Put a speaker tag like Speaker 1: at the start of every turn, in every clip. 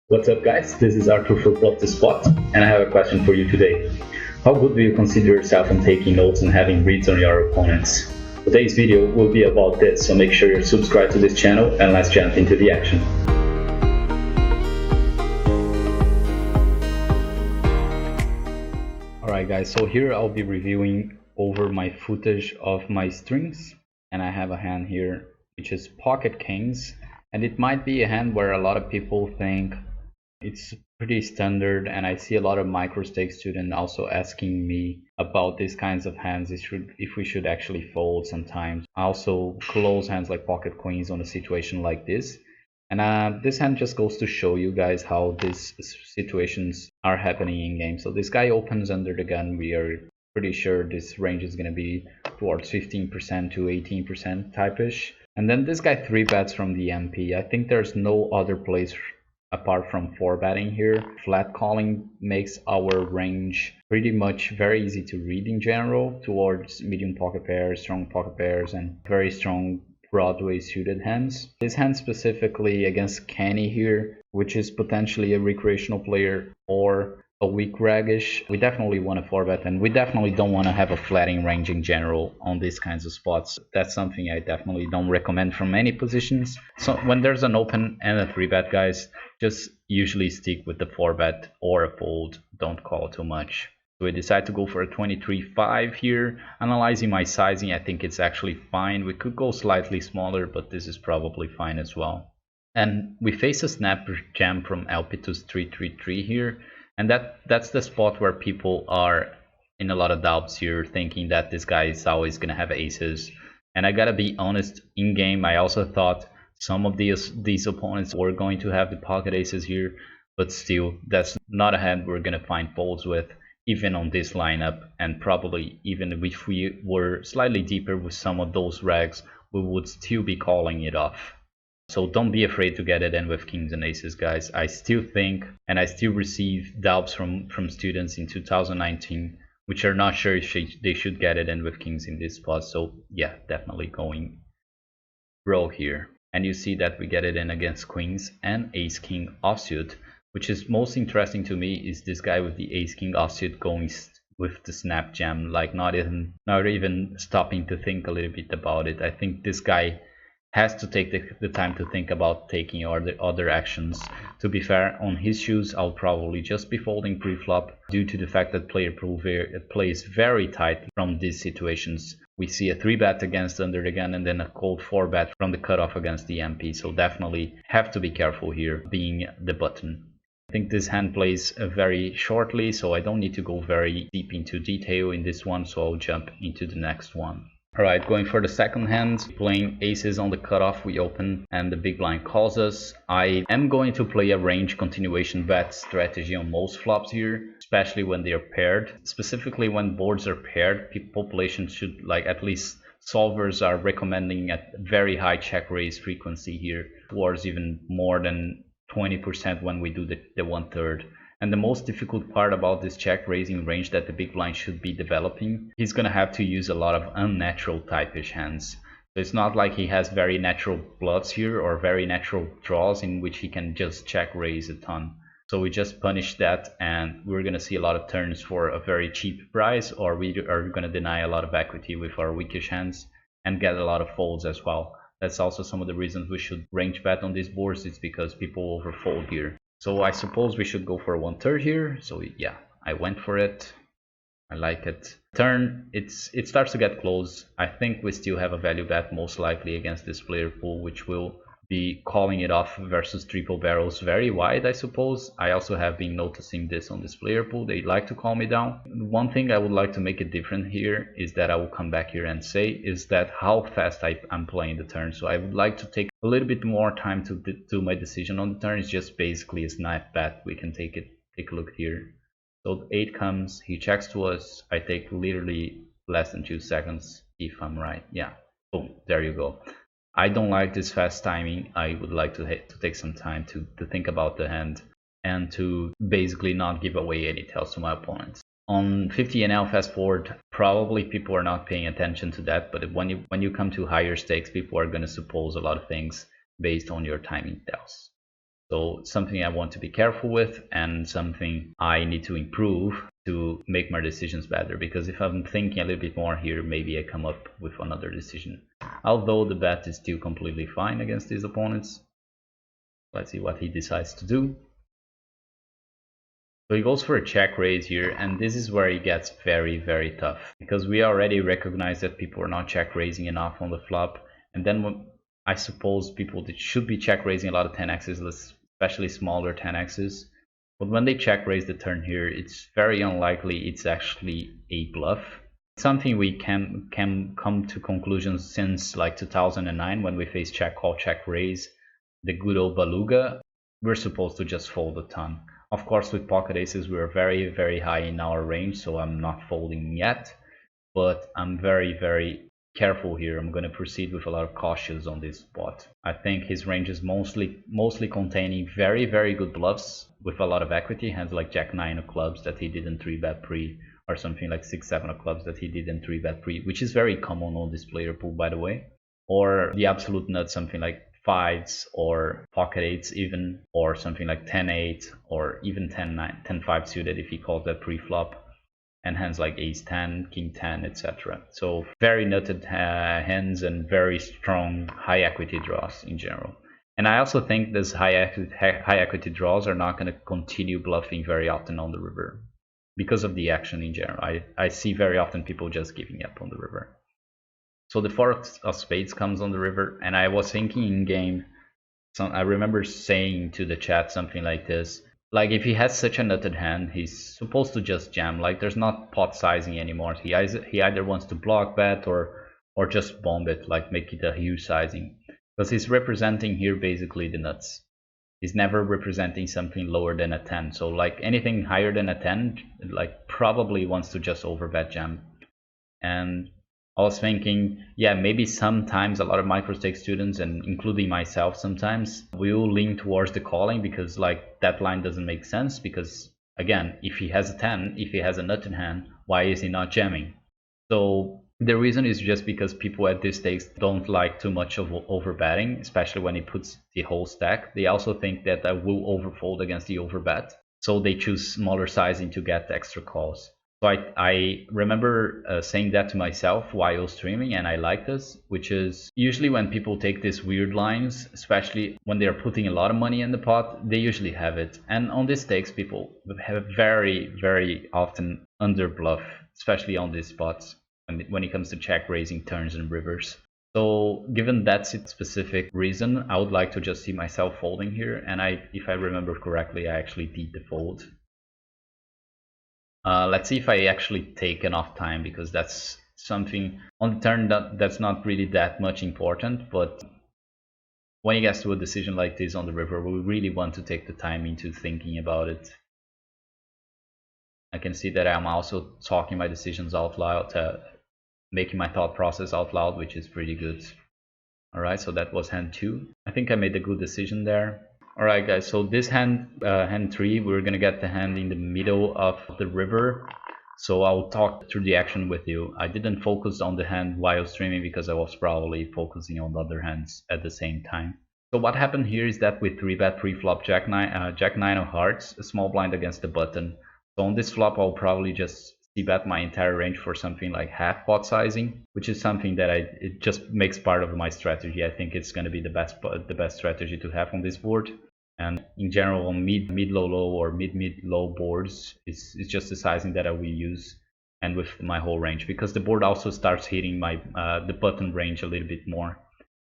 Speaker 1: What's up guys, this is Artur from BluffTheSpot, and I have a question for you today. How good do you consider yourself in taking notes and having reads on your opponents? Today's video will be about this, so make sure you're subscribed to this channel and let's jump into the action. Alright guys, so here I'll be reviewing over my footage of my strings, and I have a hand here which is pocket kings, and it might be a hand where a lot of people think it's pretty standard, and I see a lot of micro-stake students also asking me about these kinds of hands, if we should actually fold sometimes. I also close hands like pocket queens on a situation like this, and this hand just goes to show you guys how these situations are happening in game. So this guy opens under the gun. We are pretty sure this range is going to be towards 15% to 18% type-ish. And then this guy 3-bets from the MP. I think there's no other place apart from 4-betting here. Flat calling makes our range pretty much very easy to read in general towards medium pocket pairs, strong pocket pairs, and very strong Broadway suited hands. This hand specifically against Kenny here, which is potentially a recreational player or a weak raggish, we definitely want to 4-bet, and we definitely don't want to have a flatting range in general on these kinds of spots. That's something I definitely don't recommend from any positions. So when there's an open and a 3-bet, guys, just usually stick with the 4-bet or a fold. Don't call too much. So we decide to go for a 23-5 here. Analyzing my sizing, I think it's actually fine. We could go slightly smaller, but this is probably fine as well. And we face a snap jam from LP to 3-3-3 here. And that's the spot where people are in a lot of doubts here, thinking that this guy is always going to have aces. And I gotta be honest, in game I also thought some of these opponents were going to have the pocket aces here, but still that's not a hand we're going to find folds with, even on this lineup. And probably even if we were slightly deeper with some of those rags, we would still be calling it off. So don't be afraid to get it in with kings and aces, guys. I still think, and I still receive doubts from students in 2019 which are not sure if they should get it in with kings in this spot. So yeah, definitely going roll here. And you see that we get it in against queens and ace king offsuit, which is most interesting to me is this guy with the ace king offsuit going with the snap jam, like not even stopping to think a little bit about it. I think this guy has to take the time to think about taking other actions. To be fair, on his shoes I'll probably just be folding pre-flop due to the fact that player pool plays very tight from these situations. We see a 3-bet against under the gun and then a cold 4-bet from the cutoff against the MP, so definitely have to be careful here being the button. I think this hand plays very shortly, so I don't need to go very deep into detail in this one, so I'll jump into the next one. Alright, going for the second hand, playing aces on the cutoff, we open and the big blind calls us. I am going to play a range continuation bet strategy on most flops here, especially when they are paired. Specifically when boards are paired, population should, like, at least solvers are recommending a very high check raise frequency here, towards even more than 20% when we do the 1/3. And the most difficult part about this check raising range that the big blind should be developing, he's gonna have to use a lot of unnatural type-ish hands. So it's not like he has very natural bluffs here or very natural draws in which he can just check raise a ton. So we just punish that, and we're gonna see a lot of turns for a very cheap price, or we are gonna deny a lot of equity with our weakish hands and get a lot of folds as well. That's also some of the reasons we should range bet on these boards. It's because people overfold here. So I suppose we should go for a 1/3 here. So yeah, I went for it. I like it. Turn, it starts to get close. I think we still have a value bet most likely against this player pool, which will be calling it off versus triple barrels very wide, I suppose. I also have been noticing this on this player pool. They like to call me down. One thing I would like to make it different here is that I will come back here and say is that how fast I'm playing the turn. So I would like to take a little bit more time to do my decision on the turn. It's just basically a snap bet. We can take a look here. So 8 comes, he checks to us. I take literally less than 2 seconds if I'm right. Yeah, boom, there you go. I don't like this fast timing. I would like to take some time to think about the hand and to basically not give away any tells to my opponents. On 50 NL fast forward, probably people are not paying attention to that, but when you come to higher stakes, people are going to suppose a lot of things based on your timing tells. So something I want to be careful with and something I need to improve to make my decisions better, because if I'm thinking a little bit more here, maybe I come up with another decision. Although the bet is still completely fine against these opponents. Let's see what he decides to do. So he goes for a check raise here, and this is where it gets very tough, because we already recognize that people are not check raising enough on the flop, and then I suppose people that should be check raising a lot of 10x's, especially smaller 10x's. But when they check raise the turn here, it's very unlikely it's actually a bluff. It's something we can come to conclusions since like 2009 when we faced check call, check raise, the good old beluga. We're supposed to just fold a ton. Of course, with pocket aces, we're very high in our range, so I'm not folding yet. But I'm very careful here. I'm going to proceed with a lot of cautious on this spot. I think his range is mostly containing very good bluffs with a lot of equity, hands like Jack-9 of clubs that he didn't 3-bet pre, or something like 6-7 of clubs that he didn't 3-bet pre, which is very common on this player pool, by the way. Or the absolute nut, something like 5s or pocket 8s even, or something like 10-8 or even 10-9, 10-5 suited if he calls that pre-flop, and hands like ace-10, king-10, etc. So very nutted hands and very strong high equity draws in general. And I also think these high equity draws are not going to continue bluffing very often on the river because of the action in general. I see very often people just giving up on the river. So the 4 of spades comes on the river, and I was thinking in game, I remember saying to the chat something like this, like if he has such a nutted hand, he's supposed to just jam, like there's not pot sizing anymore. He either wants to block bet or just bomb it, like make it a huge sizing, because he's representing here basically the nuts. He's never representing something lower than a 10, so like anything higher than a 10, like probably wants to just overbet jam. And I was thinking, yeah, maybe sometimes a lot of microstake students, and including myself sometimes, will lean towards the calling because like that line doesn't make sense, because again, if he has a 10, if he has a nut in hand, why is he not jamming? So the reason is just because people at this stakes don't like too much of overbetting, especially when he puts the whole stack. They also think that I will overfold against the overbet, so they choose smaller sizing to get extra calls. So I remember saying that to myself while streaming, and I like this, which is usually when people take these weird lines, especially when they're putting a lot of money in the pot, they usually have it. And on these stakes, people have very often under bluff, especially on these spots when it comes to check raising turns and rivers. So given that specific reason, I would like to just see myself folding here. And if I remember correctly, I actually did the fold. Let's see if I actually take enough time, because that's something on the turn that's not really that much important, but when it gets to a decision like this on the river, we really want to take the time into thinking about it. I can see that I'm also talking my decisions out loud, making my thought process out loud, which is pretty good. Alright, so that was hand 2. I think I made a good decision there. Alright guys, so this hand, hand 3, we're gonna get the hand in the middle of the river. So I'll talk through the action with you. I didn't focus on the hand while streaming because I was probably focusing on the other hands at the same time. So what happened here is that we 3-bet pre-flop Jack-9 of hearts, a small blind against the button. So on this flop, I'll probably just bet my entire range for something like half pot sizing, which is something that it just makes part of my strategy. I think it's going to be the best strategy to have on this board. And in general, on mid-low-low or mid-low boards, it's just the sizing that I will use, and with my whole range, because the board also starts hitting my the button range a little bit more,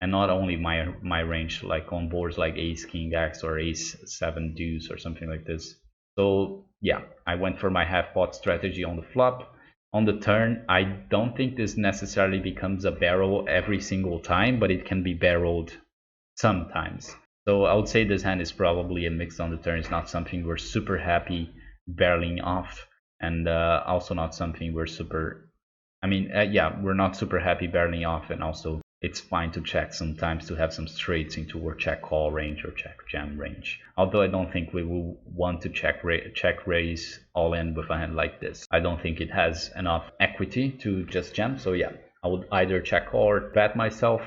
Speaker 1: and not only my range, like on boards like ace king x or ace 7 deuce or something like this. So yeah, I went for my half pot strategy on the flop. On the turn, I don't think this necessarily becomes a barrel every single time, but it can be barreled sometimes. So I would say this hand is probably a mix on the turn. It's not something we're super happy barreling off, and also not something we're super, we're not super happy barreling off, and also it's fine to check sometimes to have some straights into our check call range or check jam range. Although I don't think we will want to check raise all in with a hand like this. I don't think it has enough equity to just jam. So yeah, I would either check call or bet myself.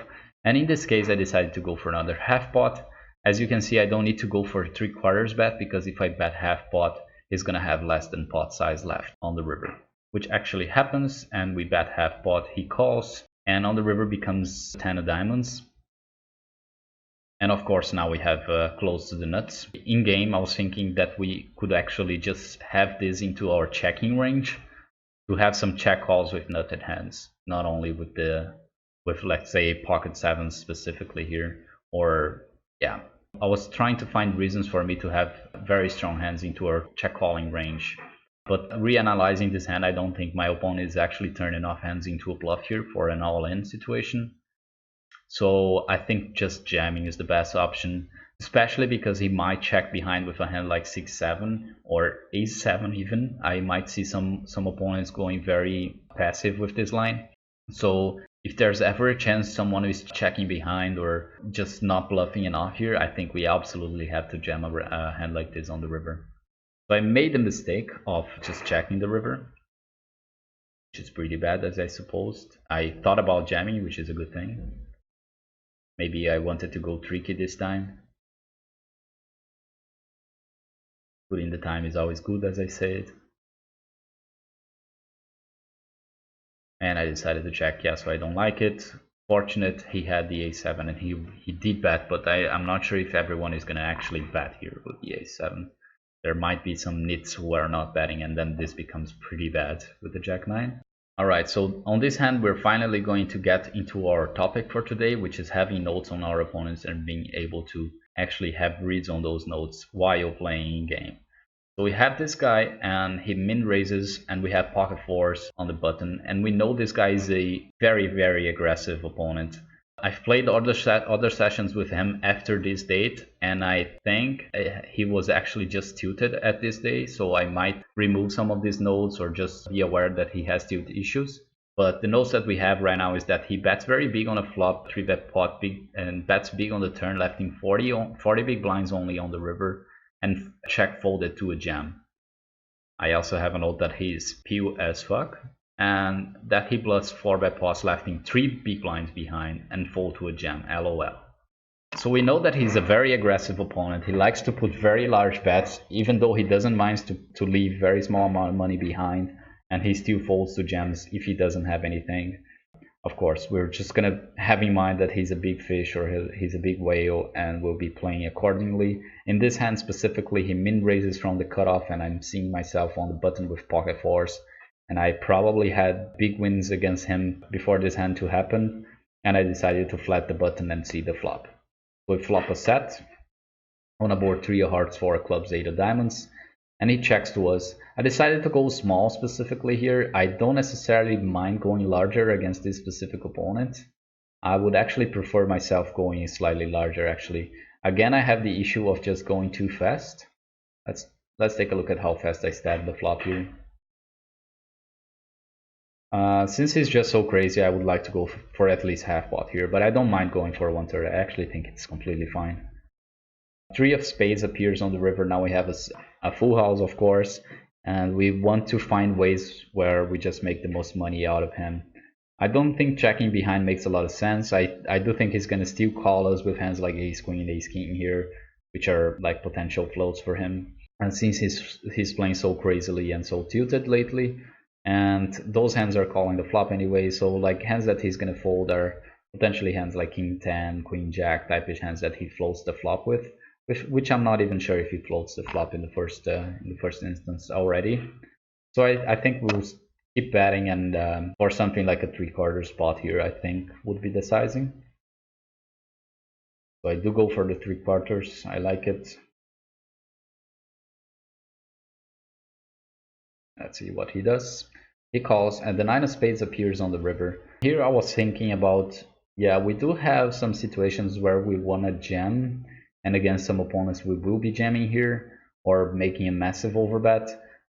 Speaker 1: And in this case, I decided to go for another half pot. As you can see, I don't need to go for 3/4 bet, because if I bet half pot, he's gonna have less than pot size left on the river, which actually happens, and we bet half pot, he calls, and on the river becomes 10 of diamonds. And of course now we have close to the nuts. In game I was thinking that we could actually just have this into our checking range to have some check calls with nutted hands, not only with let's say pocket sevens specifically here, or yeah. I was trying to find reasons for me to have very strong hands into our check calling range. But reanalyzing this hand, I don't think my opponent is actually turning off hands into a bluff here for an all-in situation. So I think just jamming is the best option, especially because he might check behind with a hand like 6-7 or ace-7 even. I might see some opponents going very passive with this line. So if there's ever a chance someone is checking behind or just not bluffing enough here, I think we absolutely have to jam a hand like this on the river. So I made the mistake of just checking the river, which is pretty bad, as I supposed. I thought about jamming, which is a good thing. Maybe I wanted to go tricky this time. Putting the time is always good, as I said. And I decided to check, yeah, so I don't like it. Fortunate he had the a7 and he did bet, but I'm not sure if everyone is going to actually bet here with the a7. There might be some nits who are not betting, and then this becomes pretty bad with the jack-9. Alright, so on this hand we're finally going to get into our topic for today, which is having notes on our opponents and being able to actually have reads on those notes while playing in game. So we have this guy and he min raises, and we have pocket fours on the button, and we know this guy is a very aggressive opponent. I've played other sessions with him after this date, and I think he was actually just tilted at this day, so I might remove some of these notes or just be aware that he has tilt issues. But the notes that we have right now is that he bets very big on a flop, 3-bet pot big, and bets big on the turn, lefting 40 big blinds only on the river, and check folded to a jam. I also have a note that he's pew as fuck, and that he bluffs 4-bet pots, lefting 3 big blinds behind and fold to a jam, lol. So we know that he's a very aggressive opponent. He likes to put very large bets, even though he doesn't mind to leave very small amount of money behind, and he still folds to jams if he doesn't have anything. Of course, we're just gonna have in mind that he's a big fish or he's a big whale, and we'll be playing accordingly. In this hand specifically, he min raises from the cutoff, and I'm seeing myself on the button with pocket fours. And I probably had big wins against him before this hand to happen, and I decided to flat the button and see the flop. We flop a set, on a board 3 of hearts, 4 of clubs, 8 of diamonds, and he checks to us. I decided to go small specifically here. I don't necessarily mind going larger against this specific opponent. I would actually prefer myself going slightly larger actually. Again, I have the issue of just going too fast. Let's take a look at how fast I stab the flop here. Since he's just so crazy, I would like to go for at least half pot here, but I don't mind going for 1/3. I actually think it's completely fine. 3 of spades appears on the river. Now we have a full house, of course, and we want to find ways where we just make the most money out of him. I don't think checking behind makes a lot of sense. I do think he's going to still call us with hands like ace queen, ace king here, which are like potential floats for him. And since he's playing so crazily and so tilted lately, and those hands are calling the flop anyway, so like hands that he's going to fold are potentially hands like king 10, queen jack, type-ish hands that he floats the flop with, which I'm not even sure if he floats the flop in the first instance already. So I think we'll keep betting, and for something like a 3/4 spot here, I think would be the sizing. So I do go for the 3/4. I like it. Let's see what he does. He calls, and the 9 of spades appears on the river. Here I was thinking about, yeah, we do have some situations where we want to jam, and against some opponents we will be jamming here or making a massive overbet,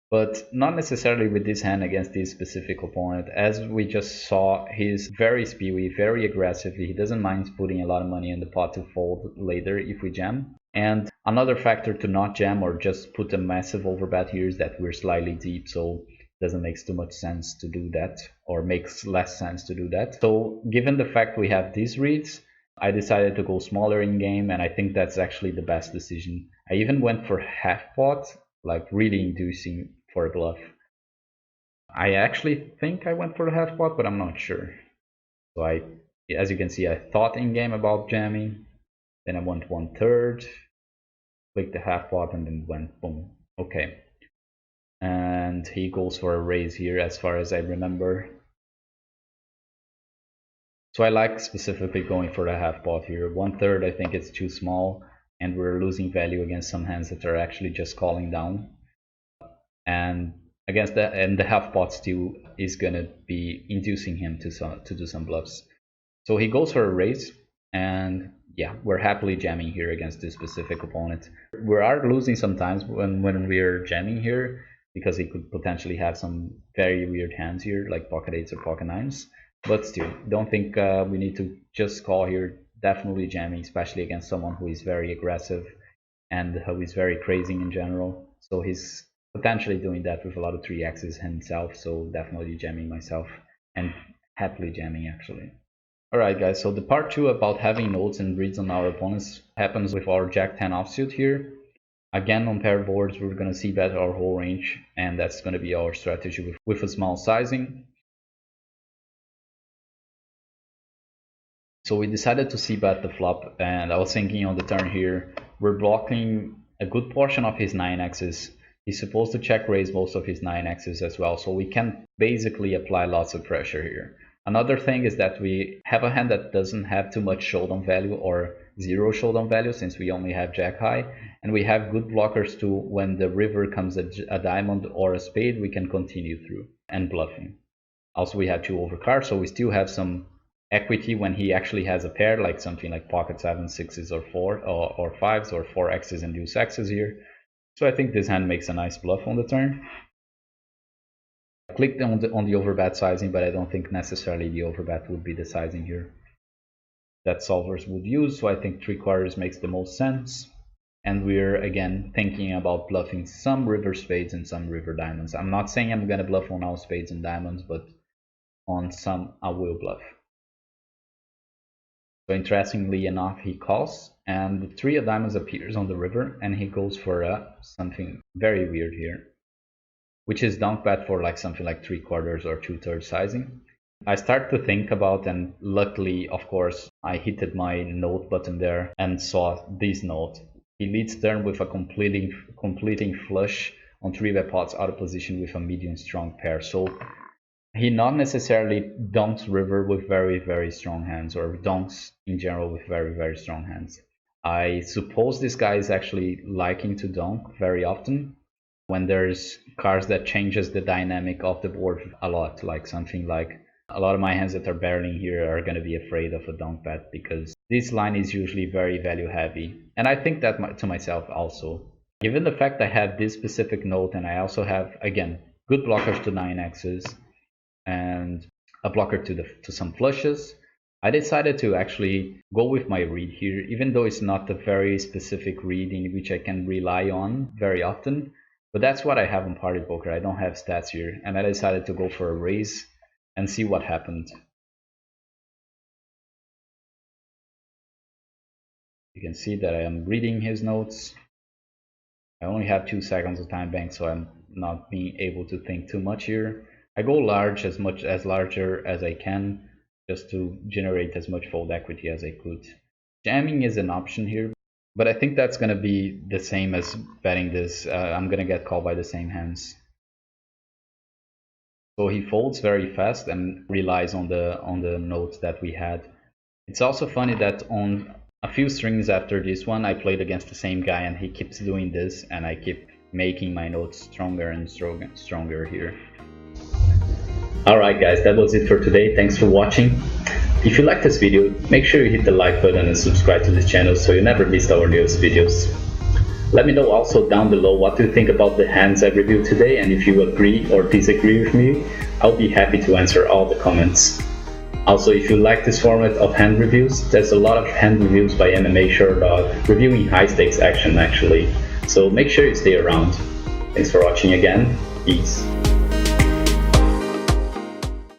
Speaker 1: but not necessarily with this hand against this specific opponent. As we just saw, he's very spewy, very aggressive. He doesn't mind putting a lot of money in the pot to fold later if we jam. And another factor to not jam or just put a massive overbet here is that we're slightly deep, so it doesn't make too much sense to do that, or makes less sense to do that. So given the fact we have these reads, I decided to go smaller in game, and I think that's actually the best decision. I even went for half pot, like really inducing for a bluff. I actually think I went for the half pot, but I'm not sure. So as you can see, I thought in game about jamming, then I went 1/3, clicked the half pot, and then went boom. Okay. And he goes for a raise here, as far as I remember. So I like specifically going for the half pot here. 1/3, I think it's too small, and we're losing value against some hands that are actually just calling down. And against that, and the half pot still is gonna be inducing him to do some bluffs. So he goes for a raise, and yeah, we're happily jamming here against this specific opponent. We are losing sometimes when we're jamming here, because he could potentially have some very weird hands here, like pocket 8s or pocket 9s. But still, don't think we need to just call here. Definitely jamming, especially against someone who is very aggressive and who is very crazy in general. So he's potentially doing that with a lot of 3x's himself, so definitely jamming myself, and happily jamming actually. Alright guys, so the part 2 about having notes and reads on our opponents happens with our Jack-10 offsuit here. Again, on paired boards, we're going to see bet our whole range, and that's going to be our strategy with a small sizing. So we decided to c-bet the flop, and I was thinking on the turn here, we're blocking a good portion of his 9x's. He's supposed to check raise most of his 9x's as well, so we can basically apply lots of pressure here. Another thing is that we have a hand that doesn't have too much showdown value or zero showdown value, since we only have jack high, and we have good blockers to when the river comes a diamond or a spade, we can continue through and bluffing. Also, we have 2 overcards, so we still have some equity when he actually has a pair, like something like pocket 7s, 6s, or 5s, or 4x's and deuce x's here. So I think this hand makes a nice bluff on the turn. I clicked on the overbet sizing, but I don't think necessarily the overbet would be the sizing here that solvers would use, so I think 3/4 makes the most sense. And we're again thinking about bluffing some river spades and some river diamonds. I'm not saying I'm gonna bluff on all spades and diamonds, but on some I will bluff. So interestingly enough, he calls, and the 3 of diamonds appears on the river, and he goes for something very weird here, which is donk bet for like something like 3/4 or 2/3 sizing. I start to think about, and luckily, of course, I hit my note button there and saw this note. He leads turn with a completing flush on 3-bet pots out of position with a medium strong pair. So he not necessarily donks river with very, very strong hands, or donks in general with very, very strong hands. I suppose this guy is actually liking to donk very often when there's cards that changes the dynamic of the board a lot, like something like a lot of my hands that are barreling here are going to be afraid of a donk bet, because this line is usually very value heavy. And I think that to myself also. Given the fact I have this specific note, and I also have, again, good blockers to 9x's, and a blocker to some flushes, I decided to actually go with my read here, even though it's not a very specific read in which I can rely on very often. But that's what I have on party poker. I don't have stats here, and I decided to go for a raise and see what happened. You can see that I am reading his notes. I only have 2 seconds of time bank, so I'm not being able to think too much here. I go large, as larger as I can, just to generate as much fold equity as I could. Jamming is an option here, but I think that's going to be the same as betting this. I'm going to get called by the same hands. So he folds very fast and relies on the notes that we had. It's also funny that on a few strings after this one, I played against the same guy, and he keeps doing this, and I keep making my notes stronger and stronger here. Alright guys, that was it for today. Thanks for watching. If you like this video, make sure you hit the like button and subscribe to this channel so you never miss our newest videos. Let me know also down below what you think about the hands I reviewed today, and if you agree or disagree with me, I'll be happy to answer all the comments. Also, if you like this format of hand reviews, there's a lot of hand reviews by MMAsherdog reviewing high stakes action actually, so make sure you stay around. Thanks for watching again, peace.